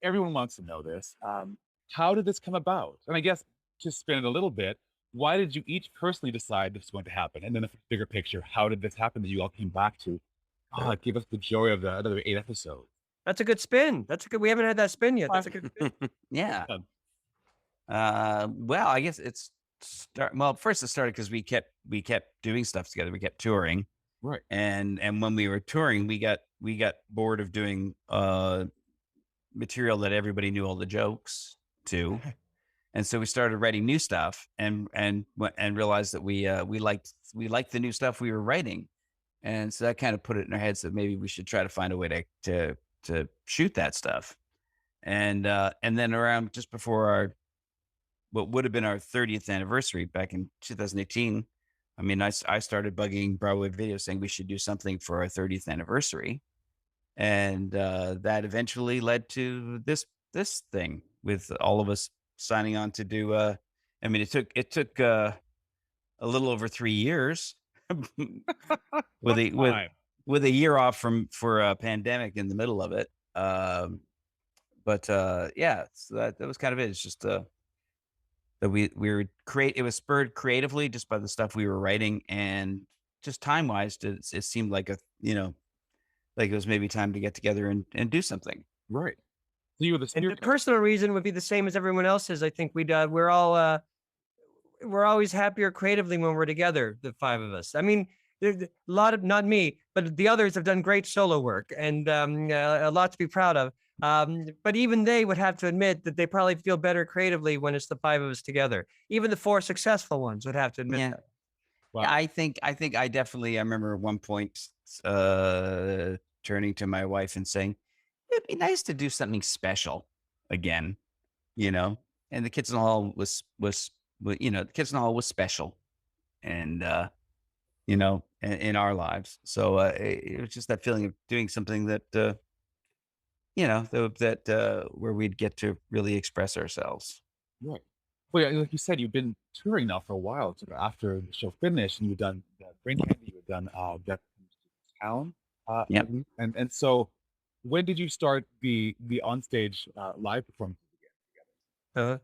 everyone wants to know this. How did this come about? And I guess to spin it a little bit, why did you each personally decide this was going to happen? And then the bigger picture, how did this happen that you all came back to? Give us the joy of the another 8 episodes. That's a good spin. That's a good. We haven't had that spin yet. That's a good spin. Yeah. Yeah. Well, I guess well, first it started because we kept doing stuff together. We kept touring. Right. And when we were touring, we got bored of doing material that everybody knew all the jokes to. And so we started writing new stuff and realized that we liked the new stuff we were writing. And so that kind of put it in our heads that maybe we should try to find a way to shoot that stuff. And then around just before what would have been our 30th anniversary back in 2018, I mean, I started bugging Broadway Video saying we should do something for our 30th anniversary. And that eventually led to this thing with all of us signing on to do. I mean, it took a little over 3 years with a year off for a pandemic in the middle of it. But yeah, so that was kind of it. It's just that we were it was spurred creatively just by the stuff we were writing, and just time wise, it seemed like like it was maybe time to get together and do something. Right. So you were the And the spirit. personal reason would be the same as everyone else's. I think we're always happier creatively when we're together, the five of us. I mean, there's a lot of, not me, but the others have done great solo work and a lot to be proud of. But even they would have to admit that they probably feel better creatively when it's the five of us together. Even the four successful ones would have to admit Yeah. that. Wow. Yeah, I think I definitely, I remember at one point turning to my wife and saying, it'd be nice to do something special again, and the Kids in the Hall was the Kids in the Hall was special, and in our lives. So it was just that feeling of doing something that where we'd get to really express ourselves. Right. Well, yeah, like you said, you've been touring now for a while. So after the show finished, and you've done Brain Candy, you've done Death Comes to Town, I Yep. believe. And so, when did you start the onstage live performances again? Uh,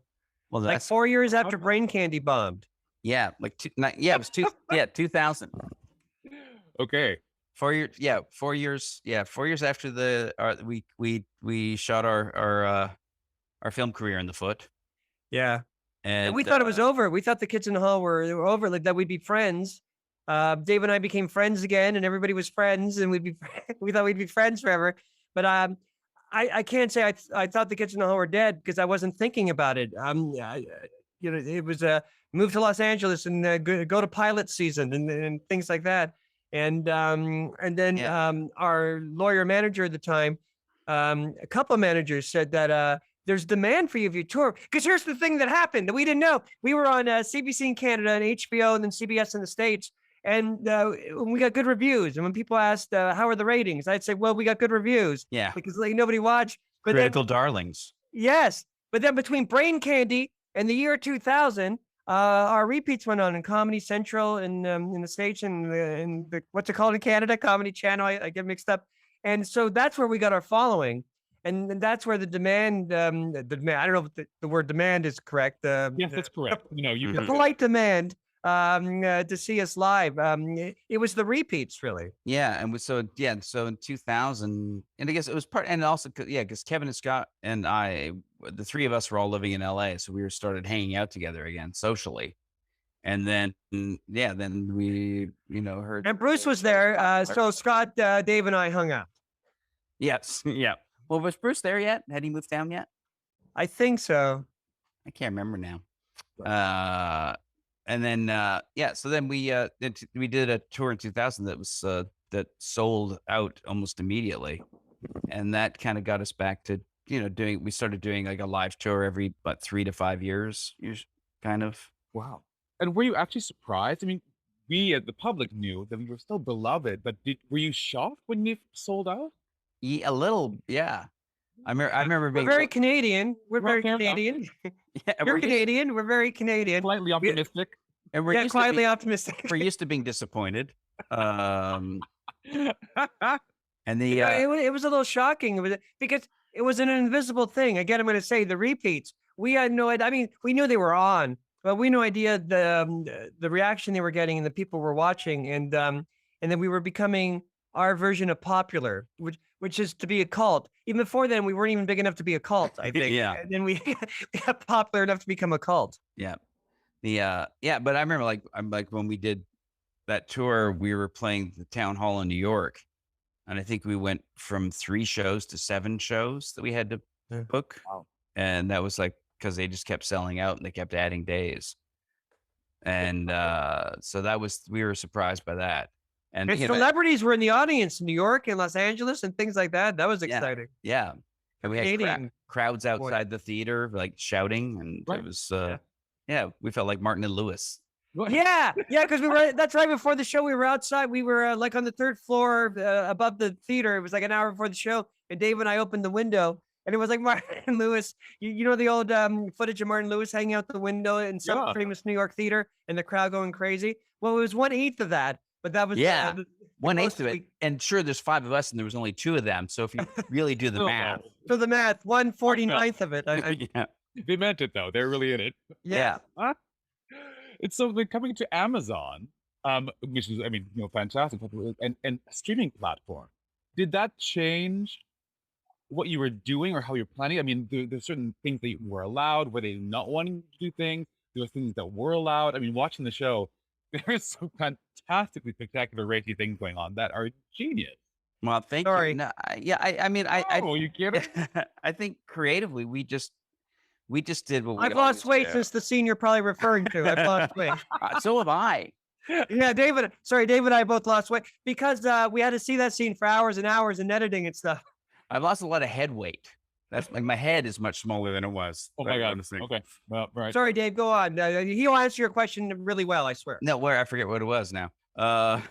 Well, like that's 4 years How after did- Brain Candy bombed. yeah, like it was 2000. Okay. 4 years, 4 years, 4 years after we shot our film career in the foot, Yeah. and We thought it was over. We thought the Kids in the Hall were over, like that we'd be friends. Dave and I became friends again, and everybody was friends, and we thought we'd be friends forever. But I can't say I thought the Kids in the Hall were dead because I wasn't thinking about it. It was move to Los Angeles and go to pilot season and things like that. And then Yeah. Our lawyer manager at the time, a couple of managers said that there's demand for you if you tour. Because here's the thing that happened that we didn't know. We were on CBC in Canada and HBO and then CBS in the States. And we got good reviews. And when people asked, how are the ratings? I'd say, well, we got good reviews. Yeah. Because like nobody watched. But then, critical darlings. yes. But then between Brain Candy and the year 2000, our repeats went on in Comedy Central in the States and in the, what's it called in Canada? Comedy Channel. I get mixed up. And so that's where we got our following. And that's where the demand, I don't know if the word demand is correct. Yes, that's correct. You The Mhm. polite demand to see us live. It was the repeats, really. Yeah, so in 2000, and I guess it was and also because Kevin and Scott and I, the three of us were all living in LA, so we started hanging out together again socially, and then then we heard. And Bruce was there. So Scott, Dave, and I hung out. Yes, yeah. Well, was Bruce there yet? Had he moved down yet? I think so. I can't remember now. And then so then we did a tour in 2000 that was that sold out almost immediately, and that kind of got us back to we started doing like a live tour every 3 to 5 years, kind of. Wow. And were you actually surprised? I mean, we as the public knew that we were still beloved, but were you shocked when you sold out? A little, yeah. I remember We're being very Canadian. We're Well, very fair enough. Canadian. yeah, You're Canadian. We're very Canadian. Slightly optimistic. and we're Yeah, used quietly to optimistic. we're used to being disappointed. And It was a little shocking because it was an invisible thing. Again, I'm going to say the repeats. We had no idea. I mean, we knew they were on, but we had no idea the reaction they were getting and the people were watching, and then we were becoming our version of popular, which is to be a cult. Even before then, we weren't even big enough to be a cult, I think. Yeah. And then we got popular enough to become a cult. Yeah. But I remember I'm like when we did that tour, we were playing the town hall in New York. And I think we went from 3 shows to 7 shows that we had to Yeah. book. Wow. And that was like, cause they just kept selling out and they kept adding days. And, so we were surprised by that. And And celebrities were in the audience in New York and Los Angeles and things like that. That was exciting. yeah. And we had Canadian crowds outside the theater, like shouting. And Right. it was, we felt like Martin and Lewis. Yeah, because that's right before the show. We were outside. We were like on the 3rd floor above the theater. It was like an hour before the show, and Dave and I opened the window, and it was like Martin Lewis. You know the old footage of Martin Lewis hanging out the window in some Yeah. famous New York theater, and the crowd going crazy. Well, it was 1/8 of that, but that was Yeah. 1/8 of closest it. And sure, there's 5 of us and there was only 2 of them. So if you really do the Oh, math. for the math, 1/49th of it. Yeah. They meant it though. They're really in it. Yeah. It's so they're coming to Amazon, which is, I mean, fantastic, and a streaming platform. Did that change what you were doing or how you're planning? I mean, there's certain things that were allowed. Were they not wanting to do things? There was things that were allowed. I mean, watching the show, there's some fantastically spectacular, racy things going on that are genius. Well, thank Sorry. you. No, I mean, Oh, you get it? I think creatively we just did what we I've lost always weight do. since the scene you're probably referring to. I've lost weight. So have I. Yeah, David and I both lost weight because we had to see that scene for hours and hours and editing and stuff. I've lost a lot of head weight. That's like my head is much smaller than it was. Oh my God. Okay. Well, right. Sorry, Dave, go on. He'll answer your question really well, I swear. No, I forget what it was now. What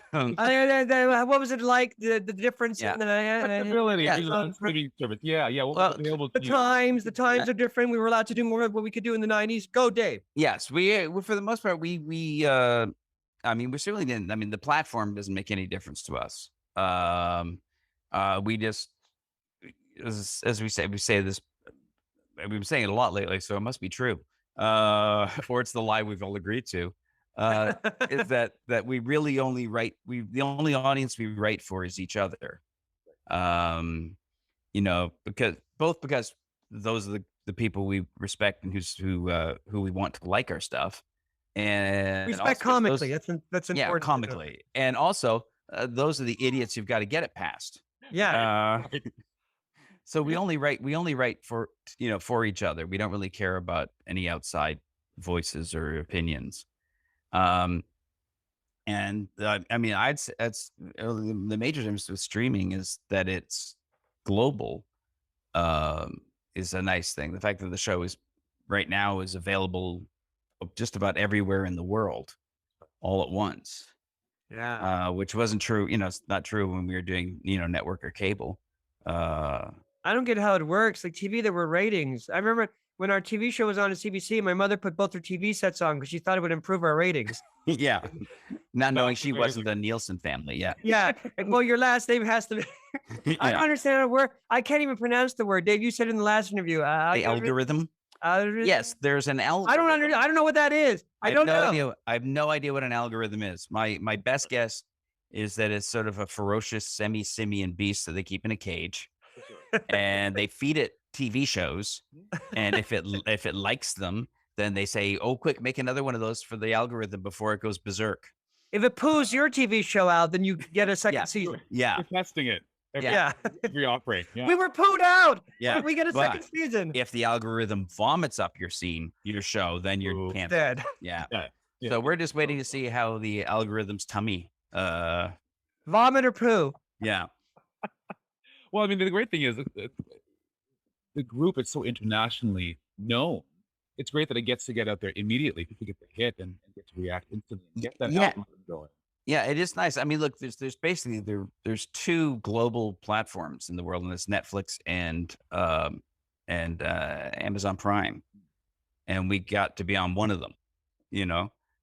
was it like? The difference Yeah. in the Flexibility, Yeah. streaming service. Yeah. What Well, was available the to you? times are different. We were allowed to do more of what we could do in the 90s. Go, Dave. Yes, we for the most part I mean, we certainly didn't. I mean, the platform doesn't make any difference to us. We just, as we say this. We've been saying it a lot lately, so it must be true. Or it's the lie we've all agreed to. Is that we really only write. The only audience we write for is each other. Because those are the people we respect and who we want to like our stuff. And Respect also comically. those- That's important. yeah, to know. comically, and also those are the idiots you've got to get it past. Yeah. So we only write for for each other. We don't really care about any outside voices or opinions. I mean, I'd say that's the major difference with streaming is that it's global. Is a nice thing. The fact that the show is right now is available just about everywhere in the world all at once. Yeah. Which wasn't true. It's not true when we were doing network or cable. I don't get how it works. Like TV, there were ratings. I remember when our TV show was on at CBC, my mother put both her TV sets on because she thought it would improve our ratings. Yeah. Not knowing she amazing. wasn't the Nielsen family. Yeah. Yeah. Like, well, your last name has to be. I don't understand a word. I can't even pronounce the word. Dave, you said in the last interview. The algorithm. Yes, there's an algorithm. I don't know what that is. I don't know. Idea. I have no idea what an algorithm is. My best guess is that it's sort of a ferocious semi-simian beast that they keep in a cage, and they feed it TV shows, and if it likes them, then they say, "Oh, quick, make another one of those for the algorithm before it goes berserk." If it poos your TV show out, then you get a second Yeah. season. Yeah, We're testing it. Yeah. Every outbreak. Yeah. We were pooed out. yeah. We get a But second season. if the algorithm vomits up your show, then you're Ooh. canceled. Dead. Yeah. Yeah. So we're just waiting to see how the algorithm's tummy. Vomit or poo. Yeah. Well, I mean, the great thing is the group is so internationally known. It's great that it gets to get out there immediately. People get the hit and get to react instantly and get that Yeah. algorithm going. Yeah, it is nice. I mean, look, there's basically there's 2 global platforms in the world, and it's Netflix and Amazon Prime, and we got to be on one of them,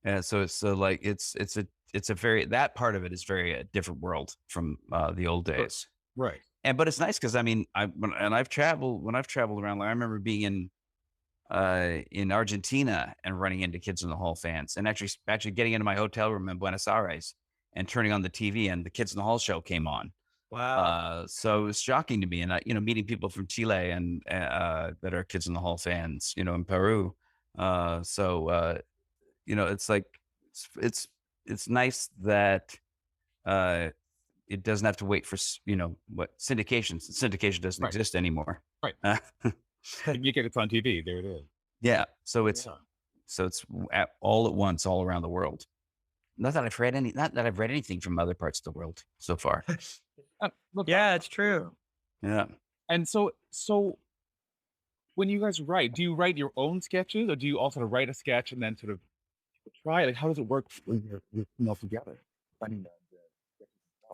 And so it's like it's a very that part of it is very different world from the old days. Right. but it's nice because I mean, when I've traveled around, like I remember being in Argentina and running into Kids in the Hall fans, and actually getting into my hotel room in Buenos Aires and turning on the TV, and the Kids in the Hall show came on. Wow. So it was shocking to me, and meeting people from Chile and that are Kids in the Hall fans, in Peru. It's like it's it's nice that uh, it doesn't have to wait for what syndication. Syndication doesn't Right. exist anymore. Right. Uh, You get it's on TV. There it is. yeah, so it's Yeah. all at once, all around the world. Not that I've read anything from other parts of the world so far. Look, Yeah, it's true. Yeah. and so when you guys write, do you write your own sketches, or do you also write a sketch and then sort of try? Like, how does it work when you're all together? Finding the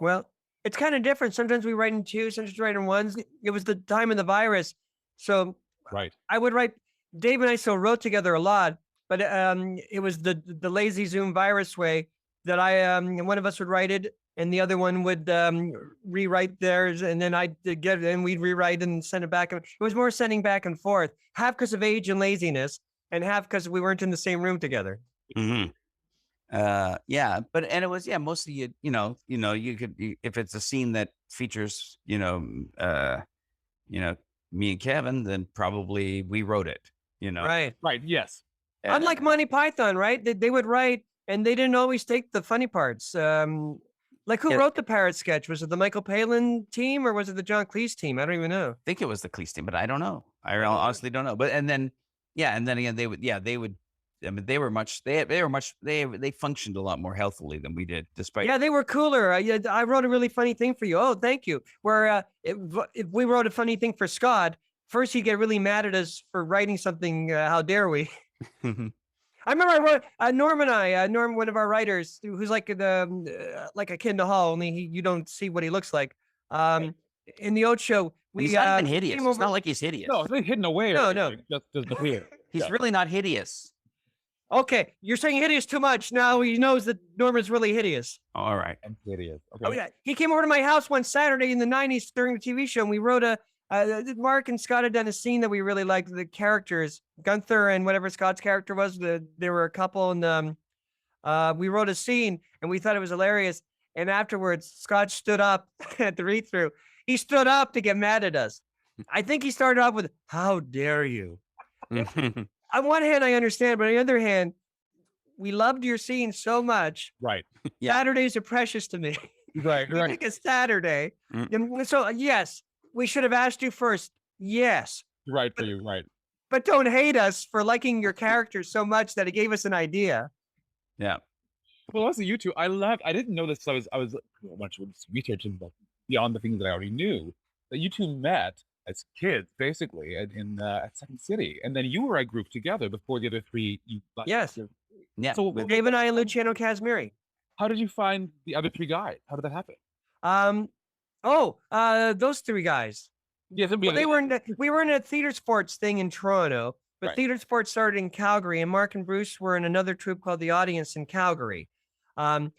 Well, it's kind of different. Sometimes we write in two, sometimes we write in ones. It was the time of the virus. So right. I would write, Dave and I still wrote together a lot, but it was the lazy Zoom virus way that one of us would write it and the other one would rewrite theirs, and then I'd get it and we'd rewrite and send it back. It was more sending back and forth, half because of age and laziness, and half because we weren't in the same room together. Hmm. Yeah, and it was mostly if it's a scene that features me and Kevin, then probably we wrote it. Right. Right. Yes. Uh, Unlike Monty Python, right? They would write and they didn't always take the funny parts. Like who Yeah. wrote the parrot sketch? Was it the Michael Palin team or was it the John Cleese team? I don't even know. I think it was the Cleese team, but I don't know. I honestly don't know. But and then again they would. I mean, they functioned a lot more healthily than we did, despite. Yeah, they were cooler. I wrote a really funny thing for you. Oh, thank you. Where if we wrote a funny thing for Scott, first he'd get really mad at us for writing something. How dare we? I remember I wrote Norm, one of our writers, who's like like a kid in the hall. Only you don't see what he looks like. In the old show, He's not even he hideous. came It's over- not like he's hideous. No, it's not hidden away. No, or no. anything, just doesn't appear. He's Yeah. really not hideous. Okay, you're saying hideous too much. Now he knows that Norman's really hideous. All right. And hideous. Okay. Oh yeah, he came over to my house one Saturday in the '90s during the TV show, and we wrote Mark and Scott had done a scene that we really liked. The characters, Gunther and whatever Scott's character was, they were a couple, and we wrote a scene, and we thought it was hilarious. And afterwards, Scott stood up at the read-through. He stood up to get mad at us. I think he started off with, "How dare you?" On one hand, I understand, but on the other hand, we loved your scene so much. Right. Yeah. Saturdays are precious to me. Right. We Right. pick a Saturday. Mm. And so, yes, we should have asked you first. Yes. Right for you. Right. But don't hate us for liking your character so much that it gave us an idea. Yeah. Well, also you two, I didn't know this. So I was much researching about beyond the things that I already knew, that you two met as kids, basically, at Second City, and then you were a group together before the other three. Yes. Yeah. So with- Dave and I and Luciano Casimiri. how did you find the other three guys? How did that happen? Those three guys. Yes, Well, we were in a theater sports thing in Toronto, but Right. theater sports started in Calgary, and Mark and Bruce were in another troupe called The Audience in Calgary.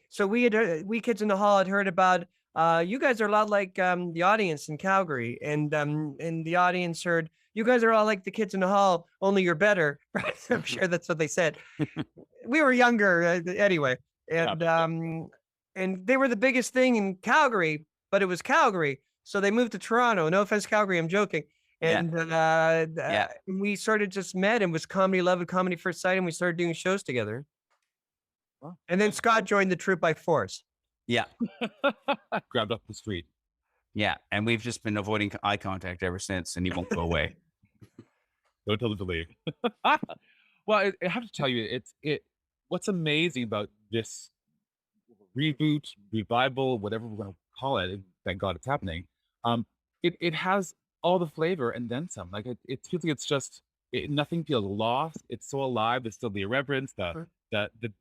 So we Kids in the Hall had heard about you guys are a lot like The Audience in Calgary, and The Audience heard you guys are all like the Kids in the Hall, only you're better. I'm sure that's what they said. We were younger anyway, and they were the biggest thing in Calgary, but it was Calgary. So they moved to Toronto. No offense, Calgary, I'm joking. And we sort of just met and was comedy love and comedy first sight, and we started doing shows together. Wow. And then Scott joined the troupe by force. Yeah. Grabbed up the street. Yeah. And we've just been avoiding eye contact ever since, and he won't go away. Don't tell them to leave. Well, I have to tell you, what's amazing about this reboot, revival, whatever we're going to call it. Thank God it's happening. It has all the flavor and then some. Like it feels like it's just nothing feels lost. It's so alive. There's still the irreverence, the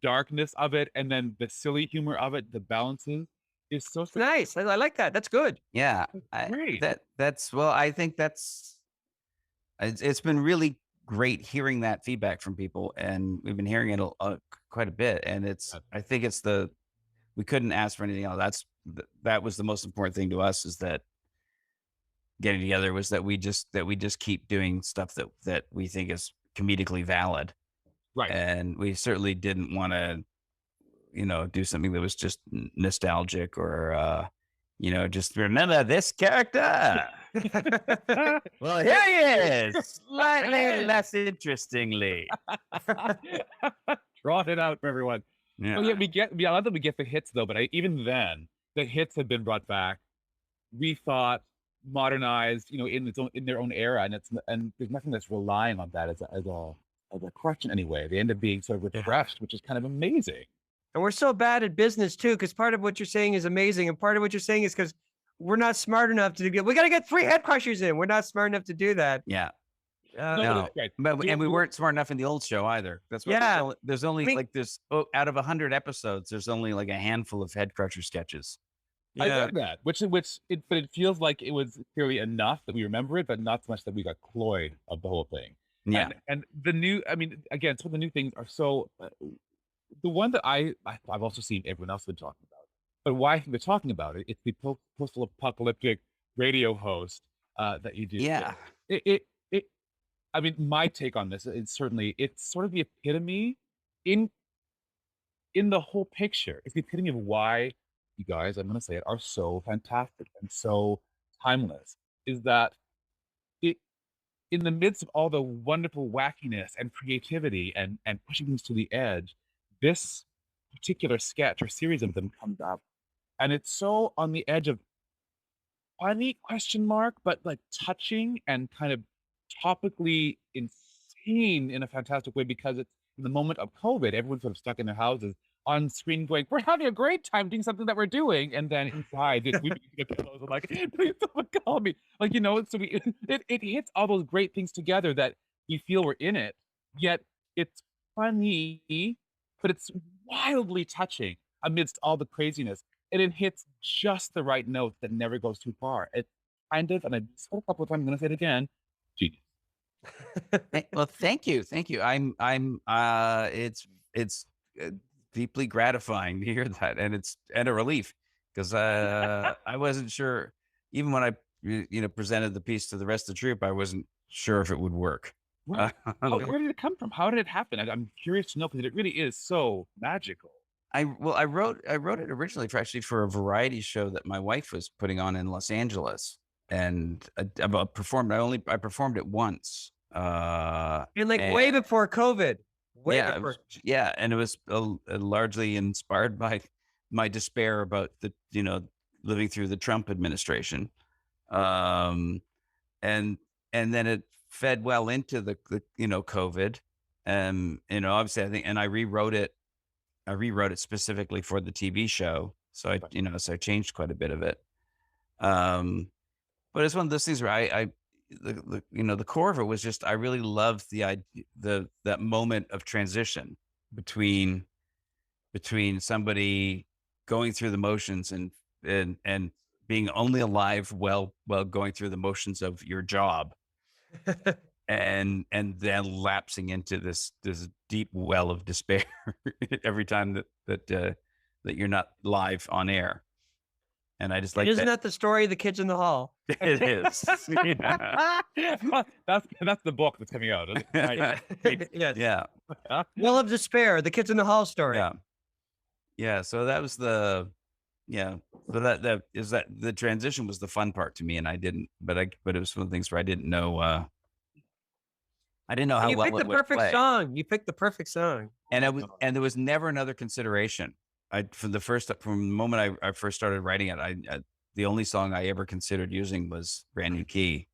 darkness of it, and then the silly humor of it. The balances is so Nice. I like that. That's good. Yeah. great. I think it's been really great hearing that feedback from people, and we've been hearing it quite a bit. And I think we couldn't ask for anything else. That was the most important thing to us, is that getting together was that we just keep doing stuff that we think is comedically valid, Right. and we certainly didn't want to, do something that was just nostalgic or, just remember this character. Well, here he is, slightly less interestingly. Draw it out for everyone. Well, yeah, Yeah, I love that we get the hits though, but even then, the hits have been brought back, rethought, modernized, in their own era, and there's nothing that's relying on that as a question anyway. They end up being sort of Yeah. refreshed, which is kind of amazing. And we're so bad at business too, because part of what you're saying is amazing, and part of what you're saying is because we're not smart enough to do. We got to get 3 head crushers in. We're not smart enough to do that. yeah. No, but No, it's great. but You and we you weren't smart enough in the old show either. That's why Yeah. there's only I mean- like this out of 100 episodes, there's only like a handful of head crusher sketches. I Yeah. read that, but it feels like it was clearly enough that we remember it, but not so much that we got cloyed of the whole thing. Yeah, And the new, I mean, again, some of the new things are so. The one that I've also seen everyone else been talking about, but why I think they're talking about it? It's the post-apocalyptic radio host that you do. yeah, It. I mean, my take on this is certainly it's sort of the epitome in the whole picture. It's the epitome of why you guys, I'm gonna say it, are so fantastic and so timeless. Is that it in the midst of all the wonderful wackiness and creativity and pushing things to the edge, this particular sketch or series of them comes up, and it's so on the edge of funny question mark, but like touching and kind of topically insane in a fantastic way because it's in the moment of COVID, everyone's sort of stuck in their houses on screen going, "We're having a great time doing something that we're doing," and then inside we get pillows and like, "Please someone call me." Like, so it hits all those great things together that we feel we're in it, yet it's funny, but it's wildly touching amidst all the craziness. And it hits just the right note that never goes too far. It kind of, and I said it a couple of times, I'm gonna say it again, genius. Well, thank you, thank you. It's deeply gratifying to hear that, and a relief because I wasn't sure even when I presented the piece to the rest of the troupe, I wasn't sure if it would work. Where, where did it come from? How did it happen? I'm curious to know because it really is so magical. I wrote it originally for a variety show that my wife was putting on in Los Angeles, and I performed it once. And like and- way before COVID. Way yeah, before. and it was largely inspired by my despair about living through the Trump administration, and then it fed well into the COVID, obviously I think, and I rewrote it specifically for the TV show. So I changed quite a bit of it. But it's one of those things where the core of it was just, I really loved the idea, that moment of transition between somebody going through the motions and being only alive while going through the motions of your job, and then lapsing into this deep well of despair every time that you're not live on air. And I just like Isn't that. that the story of the kids in the hall? It is. Yeah. That's the book that's coming out. Yes. Yeah. Well of Despair, the kids in the hall story. Yeah. Yeah. So that was So that the transition was the fun part to me, and I didn't, but it was one of the things where I didn't know how You well picked it the would perfect play. song. You picked the perfect song. And there was never another consideration. From the moment I first started writing it, the only song I ever considered using was Brand New Key.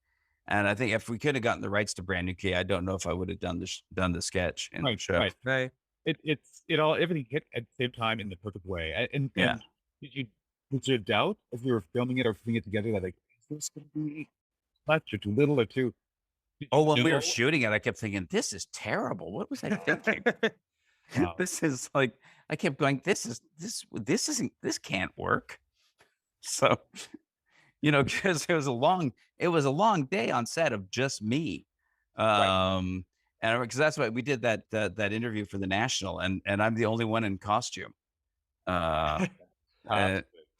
And I think if we could have gotten the rights to Brand New Key, I don't know if I would have done the sketch in the show. Right. Right. Everything hit at the same time in the perfect way. And Yeah. was there doubt as we were filming it or putting it together that like, is this going to be much or too little or too? Oh, when we know? were shooting it, I kept thinking, this is terrible. What was I thinking? Wow. This is like, I kept going, this can't work. So, because it was a long day on set of just me. And because that's why we did that interview for the National, and I'm the only one in costume.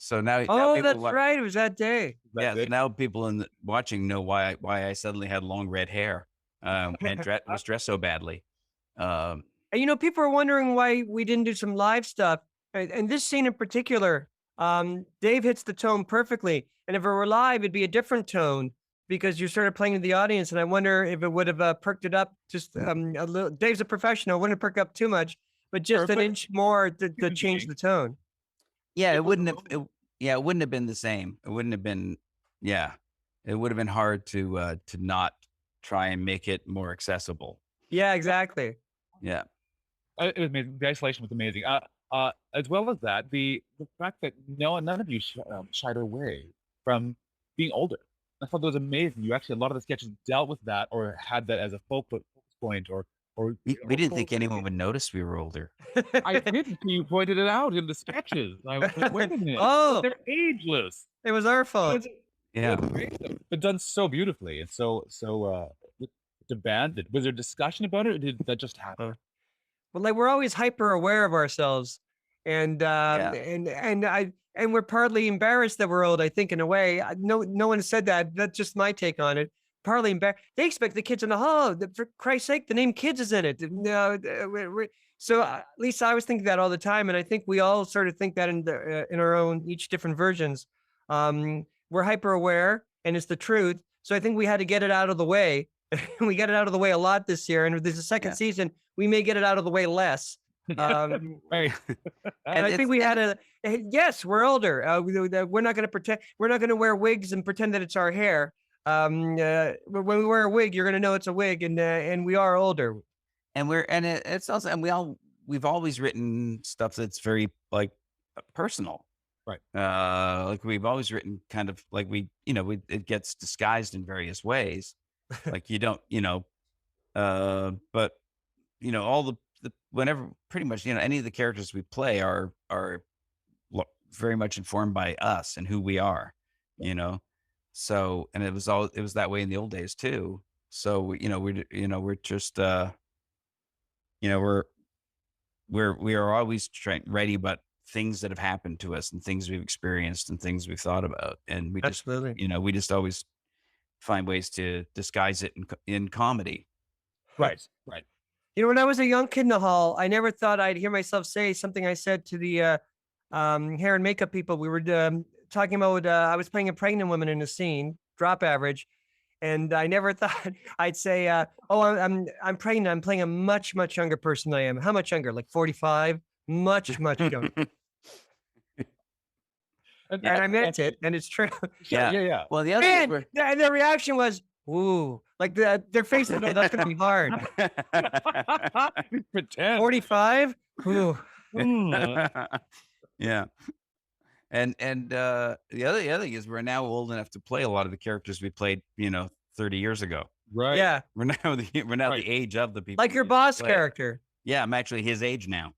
So now Oh, people that's right. It was that day. yeah, That's it. now people watching know why I suddenly had long red hair, and was dressed so badly. Um, And people are wondering why we didn't do some live stuff. And this scene in particular, Dave hits the tone perfectly. And if it were live, it'd be a different tone because you started playing to the audience. And I wonder if it would have perked it up just a little. Dave's a professional, wouldn't perk up too much, but just an Perfect. inch more to Human change being. the tone. yeah, It it was a wouldn't have. moment. Yeah, it wouldn't have been the same. It wouldn't have been. Yeah, it would have been hard to not try and make it more accessible. Yeah, exactly. Yeah, It was amazing. The isolation was amazing. As well as that, the fact that none of you shied away from being older. I thought that was amazing. You actually, a lot of the sketches dealt with that or had that as a focus point or we didn't think anyone would notice we were older. I did until you pointed it out in the sketches. I was like, wait a minute. Oh, They're ageless. it was our fault. Yeah. But done so beautifully and demanded. Was there discussion about it or did that just happen? Well, like we're always hyper aware of ourselves, and we're partly embarrassed that we're old. I think in a way, no one said that. That's just my take on it. Partly embarrassed. They expect the kids in the hall. For Christ's sake, the name kids is in it. No, so at least I was thinking that all the time, and I think we all sort of think that in our own each different versions. We're hyper aware, and it's the truth. So I think we had to get it out of the way. We got it out of the way a lot this year, and if there's a second Yeah. season, we may get it out of the way less. Right. And I think we had yes, we're older. We're not going to pretend. We're not going to wear wigs and pretend that it's our hair. When we wear a wig, you're going to know it's a wig, and we are older. And it's also, and we've always written stuff that's very like personal. Right. Like we've always written kind of like it gets disguised in various ways. Like you don't, but all the whenever pretty much, any of the characters we play are very much informed by us and who we are, So, and it was that way in the old days too. So, we're just, we are always ready about things that have happened to us and things we've experienced and things we've thought about. And we just, Absolutely. we just always find ways to disguise it in comedy. Right. When I was a young kid in the hall, I never thought I'd hear myself say something I said to the hair and makeup people. We were talking about I was playing a pregnant woman in a scene, drop average, and I never thought I'd say, "Oh, I'm pregnant. I'm playing a much younger person than I am. How much younger? Like 45? Much younger." And I meant it, and it's true. Yeah. Well, the other And their reaction was, "Ooh," like their faces. No, that's gonna be hard. Pretend. 45? Ooh. Yeah. And the other thing is we're now old enough to play a lot of the characters we played, 30 years ago. Right. Yeah, We're now Right. the age of the people. like your we boss play. character. Yeah, I'm actually his age now.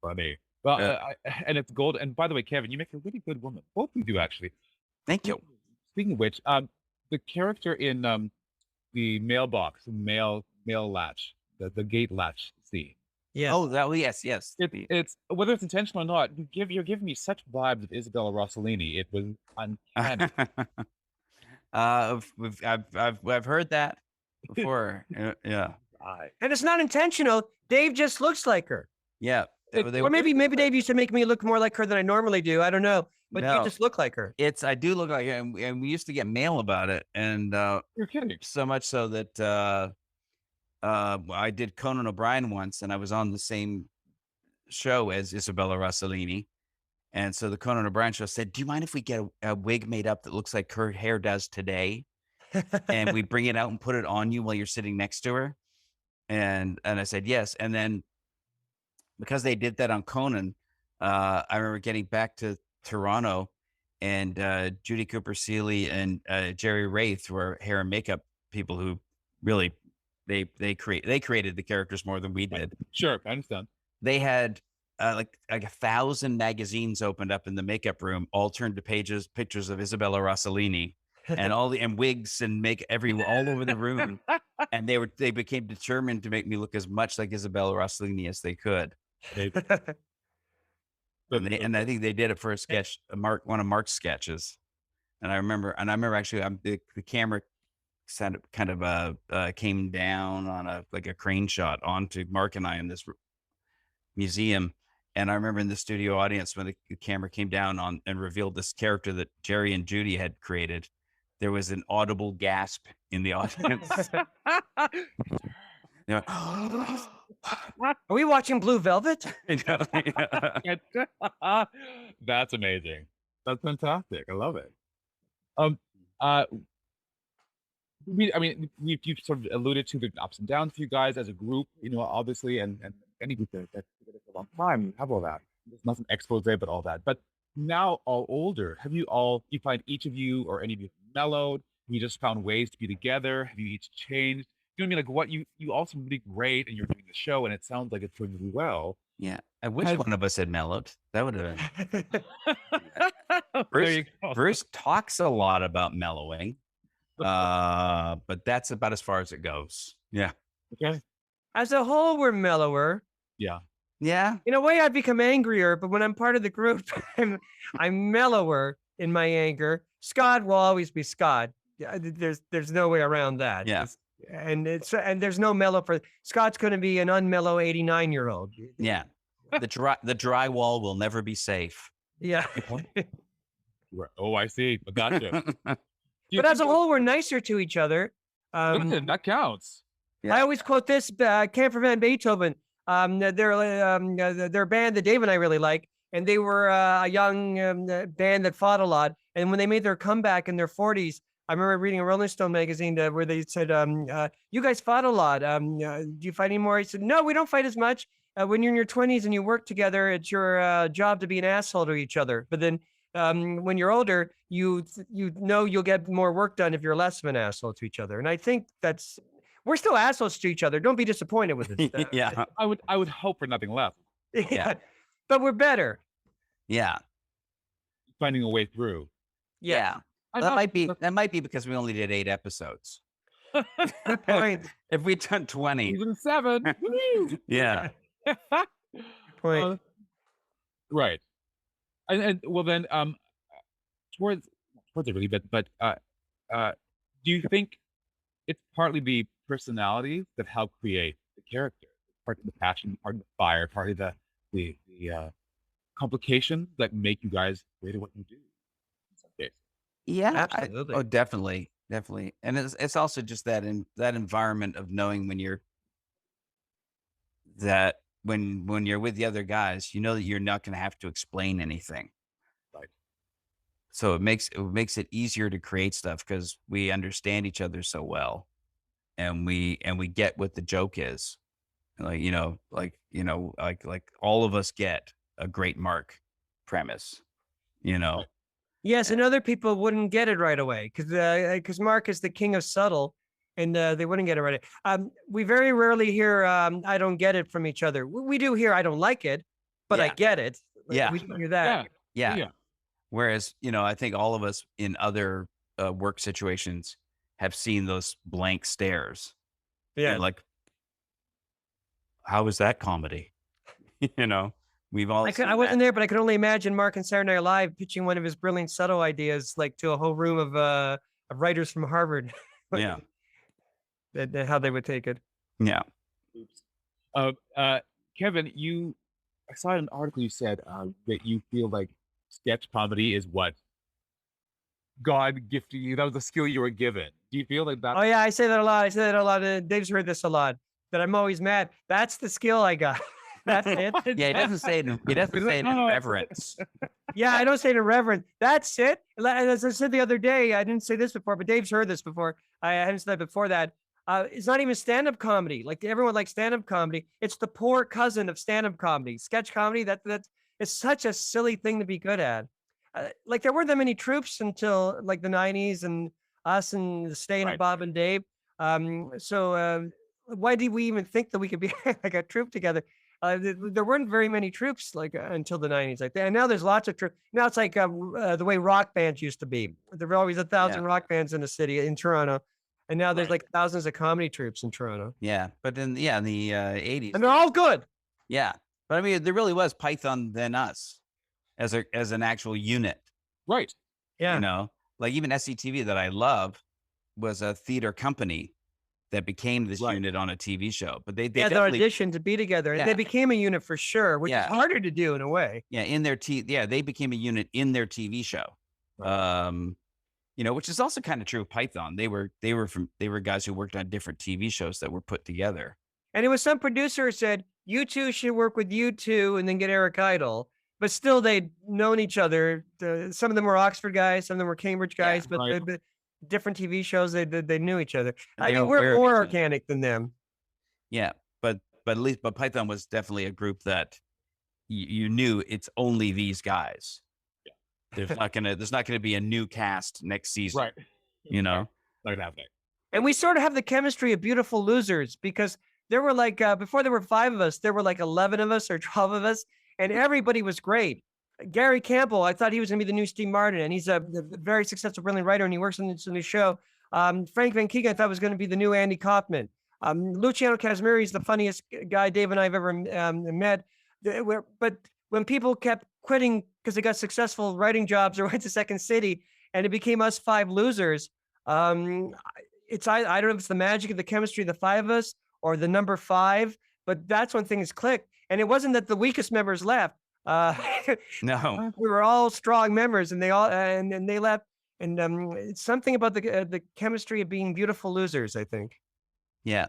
Funny. Well, Yeah. and it's gold. And by the way, Kevin, you make a really good woman. Both of you do, actually. Thank you. Speaking of which, the character in the mailbox, mail latch, the gate latch scene. Yeah. Oh, yes. It's whether it's intentional or not. You're giving me such vibes of Isabella Rossellini. It was uncanny. I've heard that before. Yeah. And it's not intentional. Dave just looks like her. Yeah. Or maybe Dave used to make me look more like her than I normally do. I don't know. But you No. just look like her. I do look like it, and we used to get mail about it, and You're kidding. so much so that I did Conan O'Brien once, and I was on the same show as Isabella Rossellini, and so the Conan O'Brien show said, "Do you mind if we get a wig made up that looks like her hair does today, and we bring it out and put it on you while you're sitting next to her?" And I said yes, and then because they did that on Conan, I remember getting back to Toronto, and Judy Cooper Seeley and Jerry Wraith, who are hair and makeup people who really they created the characters more than we did. Sure, I understand. They had like 1,000 magazines opened up in the makeup room, all turned to pictures of Isabella Rossellini, and wigs and all over the room. And they became determined to make me look as much like Isabella Rossellini as they could. and I think they did it for a sketch, one of Mark's sketches. And I remember actually, the camera kind of came down on a crane shot onto Mark and I in this museum. And I remember in the studio audience, when the camera came down on and revealed this character that Jerry and Judy had created, there was an audible gasp in the audience. You know, Are we watching Blue Velvet? That's amazing. That's fantastic. I love it. Uh, you've sort of alluded to the ups and downs for you guys as a group, obviously, and any group that's together for a long time, you have all that. There's not an expose, but all that. But now, all older, you find each of you or any of you mellowed? Have you just found ways to be together? Have you each changed? You know what I mean? Like, what you all seem really great, and you're doing the show, and it sounds like it's going really well. yeah, I wish one of us had mellowed. That would have been. There you go. Bruce talks a lot about mellowing, but that's about as far as it goes. Yeah. Okay. As a whole, we're mellower. Yeah. Yeah. In a way, I've become angrier, but when I'm part of the group, I'm mellower in my anger. Scott will always be Scott. There's no way around that. Yeah. And there's no mellow for Scott's going to be an unmellow 89-year-old. Yeah. The drywall will never be safe. Yeah. Oh, I see. I gotcha. But as a whole, we're nicer to each other. Good, that counts. Yeah. I always quote this, Can't Prevent Beethoven. They're a band that Dave and I really like, and they were a young band that fought a lot. And when they made their comeback in their 40s, I remember reading a Rolling Stone magazine where they said, you guys fought a lot. Do you fight anymore? He said, no, we don't fight as much. When you're in your 20s and you work together, it's your job to be an asshole to each other. But then when you're older, you know you'll get more work done if you're less of an asshole to each other. And I think we're still assholes to each other. Don't be disappointed with it. Yeah. I would hope for nothing less. Yeah. But we're better. Yeah. Finding a way through. Yeah. That might be because we only did 8 episodes. Good point. If we'd done 20. Season 7. Woo! Yeah. Good point. Right. And well then, towards it really, but do you think it's partly the personalities that help create the character, part of the passion, part of the fire, part of the complications that make you guys great at what you do? In some cases. Yeah. Absolutely. Definitely. And it's also just that that environment of knowing when you're with the other guys, you know that you're not going to have to explain anything. Right. So it makes it easier to create stuff because we understand each other so well, and we get what the joke is. Like all of us get a great Mark premise, Right. Yes, and other people wouldn't get it right away because Mark is the king of subtle, and they wouldn't get it right. We very rarely hear "I don't get it" from each other. We do hear "I don't like it," but I Yeah. get it. Yeah. We do hear that. Yeah. Yeah. Whereas, I think all of us in other work situations have seen those blank stares. Yeah. And like, how is that comedy? We've all. I wasn't there, but I could only imagine Mark and Saturday Night Live pitching one of his brilliant subtle ideas like to a whole room of writers from Harvard. Yeah. And how they would take it. Yeah. Oops. Kevin, I saw an article you said that you feel like sketch comedy is what God gifted you. That was a skill you were given. Do you feel like that? Oh yeah, I say that a lot. Dave's heard this a lot. That I'm always mad. That's the skill I got. That's it. Yeah, he doesn't say it in reverence. Yeah, I don't say it in reverence. That's it. As I said the other day, I didn't say this before, but Dave's heard this before. I hadn't said that before that. It's not even stand-up comedy. Like everyone likes stand-up comedy. It's the poor cousin of stand-up comedy. Sketch comedy, it's such a silly thing to be good at. Like there weren't that many troops until like the 90s and us and Stay and Right. Bob and Dave. So why did we even think that we could be like a troop together? There weren't very many troops like until the 90s like that. And now there's lots of troops. Now it's like the way rock bands used to be. There were always 1,000 rock bands in the city, in Toronto. And now there's like thousands of comedy troops in Toronto. Yeah. But in the 80s. And they're all good. Yeah. But I mean, there really was Python than us. as an actual unit. Right. Yeah. You know, like even SCTV that I love was a theater company that became this Right. unit on a TV show. But they Yeah, their definitely, audition to be together. Yeah. They became a unit for sure, which is Yeah. harder to do in a way. yeah, they became a unit in their TV show. Right. You know, which is also kind of true of Python. They were guys who worked on different TV shows that were put together. And it was some producer who said, you two should work with you two and then get Eric Idle. But still, they'd known each other. Some of them were Oxford guys, some of them were Cambridge guys, but right. the different TV shows, they knew each other. And I they mean, were aware we're of more each other. organic than them. Yeah, but Python was definitely a group that you knew it's only these guys. Yeah. There's not gonna be a new cast next season. Right. You know? Not gonna happen. And we sort of have the chemistry of Beautiful Losers because there were like, before there were 5 of us, there were like 11 of us or 12 of us, and everybody was great. Gary Campbell, I thought he was going to be the new Steve Martin, and he's a very successful, brilliant writer, and he works on this new show. Frank Van Keegen, I thought was going to be the new Andy Kaufman. Luciano Casimiri is the funniest guy Dave and I have ever met. But when people kept quitting because they got successful writing jobs or went to Second City, and it became us 5 losers, I don't know if it's the magic of the chemistry of the 5 of us or the number 5, but that's when things clicked. And it wasn't that the weakest members left. No. We were all strong members, and they all and they left. And it's something about the chemistry of being beautiful losers, I think. Yeah.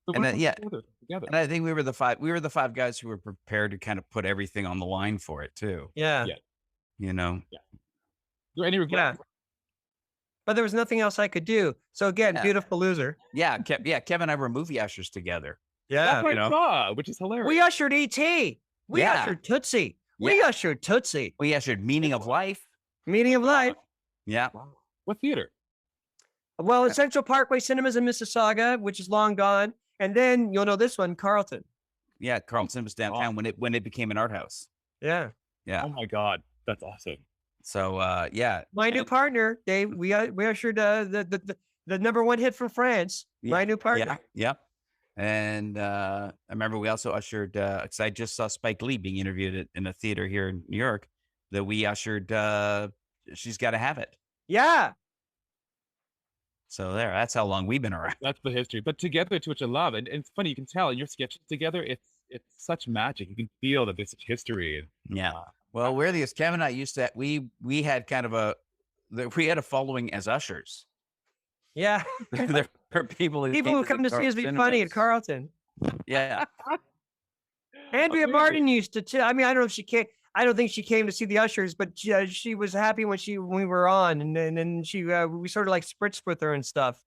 So And what then, yeah. together. And I think we were the 5 guys who were prepared to kind of put everything on the line for it too. Yeah. Yeah. You know? Are there any regrets? But there was nothing else I could do. So again, Yeah. beautiful loser. Yeah, Kevin and I were movie ushers together. That's what you know. I saw, which is hilarious. We ushered E.T. We Yeah. ushered Tootsie. We Yeah. ushered Tootsie. We ushered Meaning of Life. Meaning of life. Yeah. Wow. What theater? Well, at Central Parkway Cinemas in Mississauga, which is long gone. And then you'll know this one, Carlton. Yeah, Carlton was downtown when it became an art house. Yeah. Yeah. Oh my God, that's awesome. So yeah. My new partner, Dave, we ushered the number 1 hit from France. My new partner. Yeah. And I remember we also ushered because I just saw Spike Lee being interviewed in a theater here in New York, that we ushered She's Gotta Have It. Yeah. So that's how long we've been around. That's the history. But together to which I love. And it's funny, you can tell in your sketches together, it's such magic. You can feel that there's such history. And Yeah. Well, weirdly, Kevin and I used to, we had kind of we had a following as ushers. Yeah. There were people People who come to see us be funny at Carlton. Yeah. Andrea Amazing. Martin used to too. I mean, I don't know if she came. I don't think she came to see the ushers, but she was happy when we were on, and then we sort of like spritzed with her and stuff,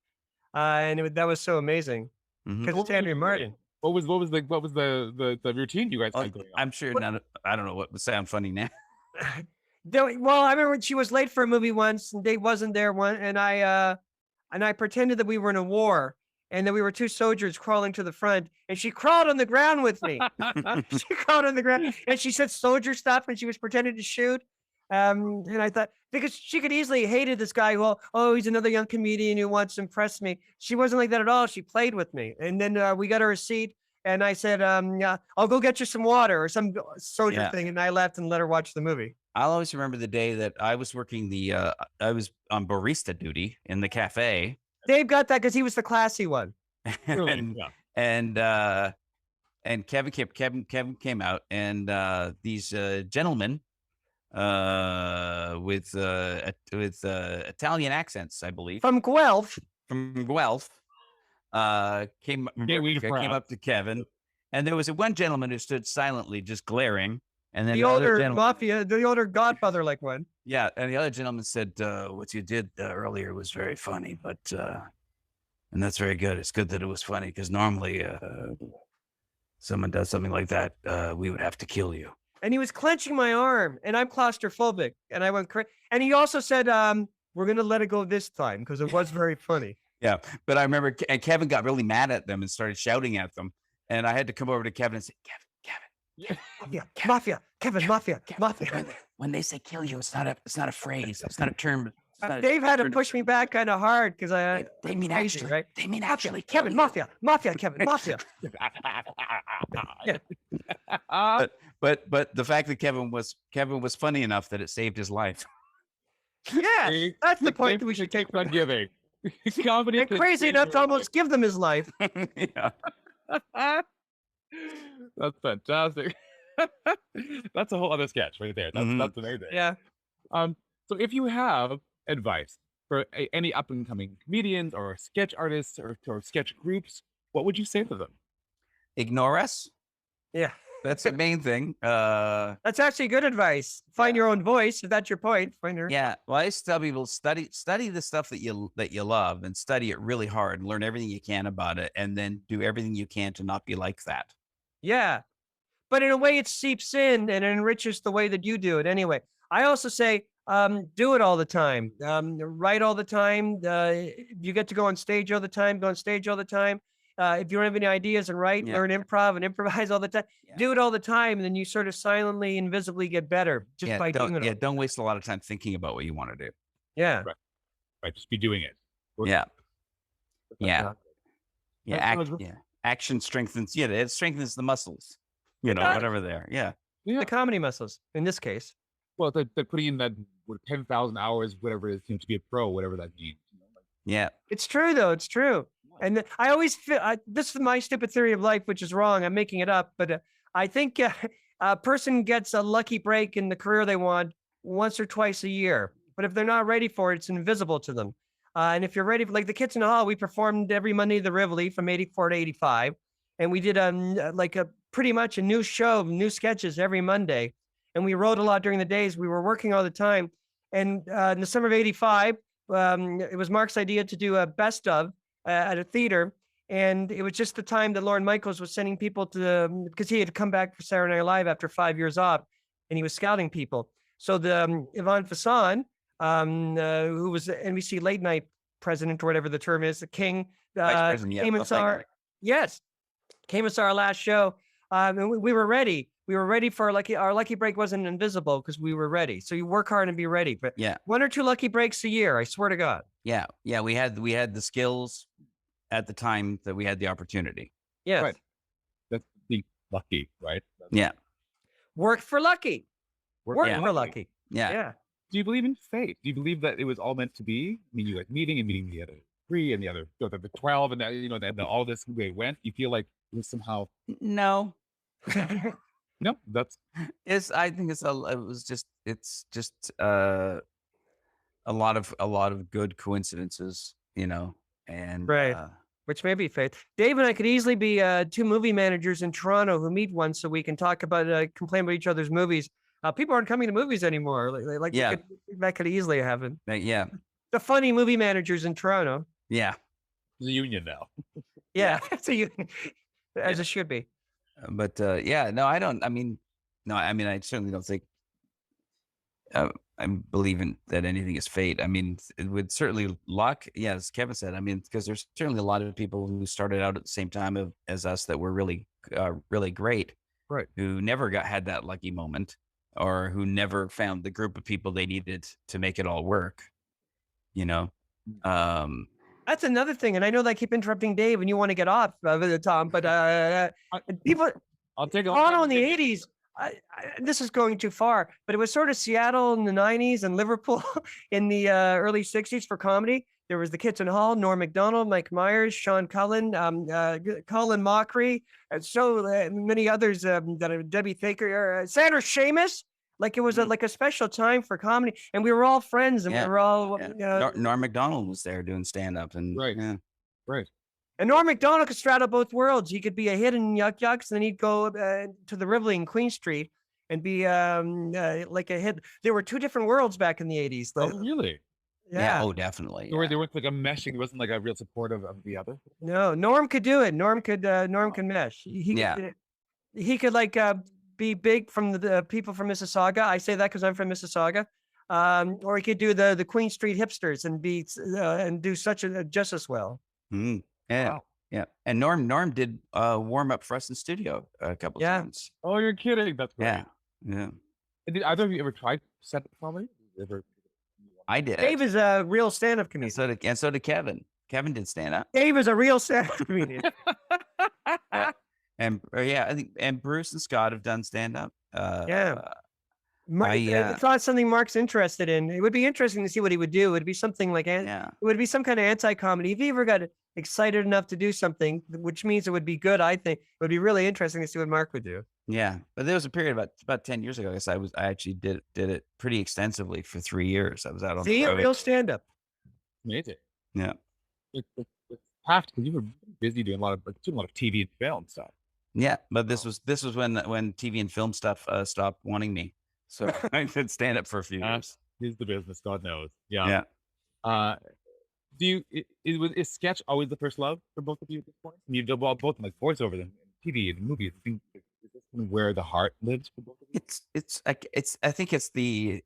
and that was so amazing Mhm. because it's Andrea Martin. what was the routine you guys had going on? I'm sure I don't know what would sound funny now. Well, I remember she was late for a movie once, and Dave wasn't there one, and I pretended that we were in a war, and that we were 2 soldiers crawling to the front, and she crawled on the ground with me. She crawled on the ground, and she said soldier stuff, and she was pretending to shoot. And I thought, because she could easily hated this guy, he's another young comedian who wants to impress me. She wasn't like that at all. She played with me. And then we got her a seat, and I said, yeah, I'll go get you some water or some soldier thing. And I left and let her watch the movie. I'll always remember the day that I was working I was on barista duty in the cafe. Dave got that because he was the classy one. and, Yeah. and Kevin came out, and these gentlemen with Italian accents, I believe, From Guelph. from Guelph, came up to Kevin, and there was one gentleman who stood silently, just glaring, and then The older mafia, the older Godfather like one. yeah, and the other gentleman said, "What you did earlier was very funny, but and that's very good. It's good that it was funny because normally someone does something like that, we would have to kill you." And he was clenching my arm, and I'm claustrophobic, and I went crazy. And he also said, "We're gonna let it go this time because it was very funny." Yeah, but I remember, and Kevin got really mad at them and started shouting at them, and I had to come over to Kevin and say, "Kevin, Mafia, Kevin, mafia. when they say kill you, it's not a phrase, it's not a term." Dave had to push me back kind of hard because They mean crazy, actually, right? They mean Mafia, actually, Kevin, mafia, Kevin, mafia. Yeah. but the fact that Kevin was funny enough that it saved his life. Yes, See? that's the The point gift that we that should keeps take. on giving. Comedy And can crazy save enough to your almost give them his life. Yeah. life. That's fantastic. That's a whole other sketch right there. That's amazing. Yeah. Um, so if you have advice for any up and coming comedians or sketch artists or sketch groups, what would you say to them? Ignore us. Yeah. That's the main thing. That's actually good advice. Find your own voice. If that's your point, find your. Yeah. Well, I used to tell people study the stuff that you love and study it really hard and learn everything you can about it, and then do everything you can to not be like that. Yeah. But in a way, it seeps in and enriches the way that you do it anyway. I also say, do it all the time. Write all the time. If you get to go on stage all the time, go on stage all the time. If you don't have any ideas and write, Yeah. learn improv and improvise all the time. Yeah. Do it all the time, and then you sort of silently, invisibly get better just by doing it. Yeah, don't waste a lot of time thinking about what you want to do. Yeah. Right, just be doing it. Yeah. Yeah. That Yeah. sounds good. Yeah. Action strengthens. Yeah, it strengthens the muscles. You know, does. whatever they are. Yeah. Yeah. The comedy muscles in this case. Well, they're putting in that 10,000 hours, whatever it is, to be a pro, whatever that means. Yeah. It's true, though. It's true. And I always feel this is my stupid theory of life, which is wrong. I'm making it up, but I think a person gets a lucky break in the career they want once or twice a year. But if they're not ready for it, it's invisible to them. And if you're ready, like the Kids in the Hall, we performed every Monday at the Rivoli from '84 to '85, and we did pretty much a new show, new sketches every Monday, and we wrote a lot during the days. We were working all the time, and in the summer of '85, it was Mark's idea to do a best of at a theater. And it was just the time that Lorne Michaels was sending people to, because he had come back for Saturday Night Live after 5 years off, and he was scouting people. So the Yvonne Fasson, who was the NBC late night president or whatever the term is, the king, Vice president, yeah. came and saw our, yes, came and saw our last show. And we were ready. We were ready for our lucky break wasn't invisible because we were ready. So you work hard and be ready. But Yeah. 1 or 2 lucky breaks a year, I swear to God. Yeah. Yeah. We had the skills at the time that we had the opportunity. Yes. Right. That's being lucky, right? Yeah. Work for lucky. Work Yeah. for lucky. Yeah. Yeah. Do you believe in fate? Do you believe that it was all meant to be? I mean, you like meeting and meeting the other 3 and the other the 12 and that all this way it went. You feel like it was somehow No. no. That's I think it's just a lot of good coincidences, and Right. Which may be fate. Dave and I could easily be 2 movie managers in Toronto who meet once so we can talk about, complain about each other's movies. People aren't coming to movies anymore. Yeah. That could easily happen. yeah. The funny movie managers in Toronto. Yeah. the union now. Yeah. So as it should be. But yeah, no, I don't. I mean, no, I mean, I certainly don't think I believe in that anything is fate. I mean, it would certainly luck. Yeah, as Kevin said, I mean, because there's certainly a lot of people who started out at the same time as us that were really, really great, Right. who never had that lucky moment, or who never found the group of people they needed to make it all work. That's another thing. And I know that I keep interrupting Dave and you want to get off of it, Tom, but people, I'll take it. Toronto in the 80s, this is going too far, but it was sort of Seattle in the 90s and Liverpool in the early 60s for comedy. There was the Kids in the Hall, Norm McDonald, Mike Myers, Sean Cullen, Colin Mockery, and so many others, Debbie Thaker, Sandra Seamus. Like it was like a special time for comedy, and we were all friends, and Yeah. we were all. Norm McDonald was there doing stand up, and Right. yeah. Right. And Norm McDonald could straddle both worlds. He could be a hit in Yuck Yucks, and then he'd go to the Rivoli in Queen Street and be like a hit. There were 2 different worlds back in the 80s. Oh, really? Yeah. Oh, definitely. There weren't like a meshing. It wasn't like a real support of the other. No, Norm could do it. Norm could mesh. He could like be big from the people from Mississauga. I say that because I'm from Mississauga. Or he could do the Queen Street hipsters and be and do just as well. Mm, yeah. Wow. Yeah. And Norm did warm up for us in studio a couple Yeah. times. Oh, you're kidding. That's great. Yeah. Yeah. And did either of you ever tried stand-up comedy? I did. Dave is a real stand-up and comedian. so did Kevin. Kevin did stand up. Dave is a real stand-up comedian. yeah, I think, and Bruce and Scott have done stand up. Yeah. I It's not something Mark's interested in. It would be interesting to see what he would do. It would be something like it yeah. would be some kind of anti-comedy. If he ever got excited enough to do something, which means it would be good, I think it would be really interesting to see what Mark would do. Yeah, but there was a period about 10 years ago. I guess I actually did it pretty extensively for 3 years. I was out on the See, a road. real stand-up. Amazing. Yeah. It's tough because you were busy doing a lot of TV and film stuff. Yeah, but this was when TV and film stuff stopped wanting me. So I did stand up for a few years. Is the business, God knows. Yeah. Yeah. Uh, is sketch always the first love for both of you at this point? And you've done both like voiceover and TV and movies. Is this kind of where the heart lives for both of you? I think it's the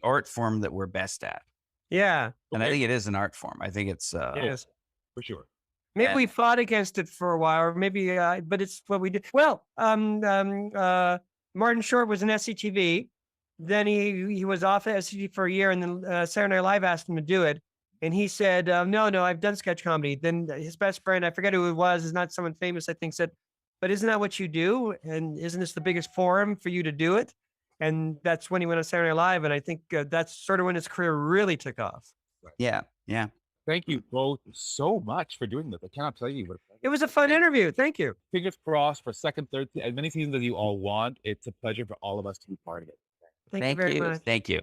art form that we're best at. Yeah, And I Okay. think it is an art form. I think it's it is. For sure. Maybe And- we fought against it for a while, or maybe, but it's what we did. Well, Martin Short was in SCTV. Then he was off at SCTV for a year, and then Saturday Night Live asked him to do it, and he said, "No, I've done sketch comedy." Then his best friend, I forget who it was, is not someone famous, I think, said, "But isn't that what you do? And isn't this the biggest forum for you to do it?" And that's when he went on Saturday Night Live, and I think that's sort of when his career really took off. yeah. Thank you both so much for doing this. I cannot tell you what a pleasure. It was a fun interview. Thank you. Fingers crossed for second, third, as many seasons as you all want. It's a pleasure for all of us to be part of it. Thank you very much. Thank you.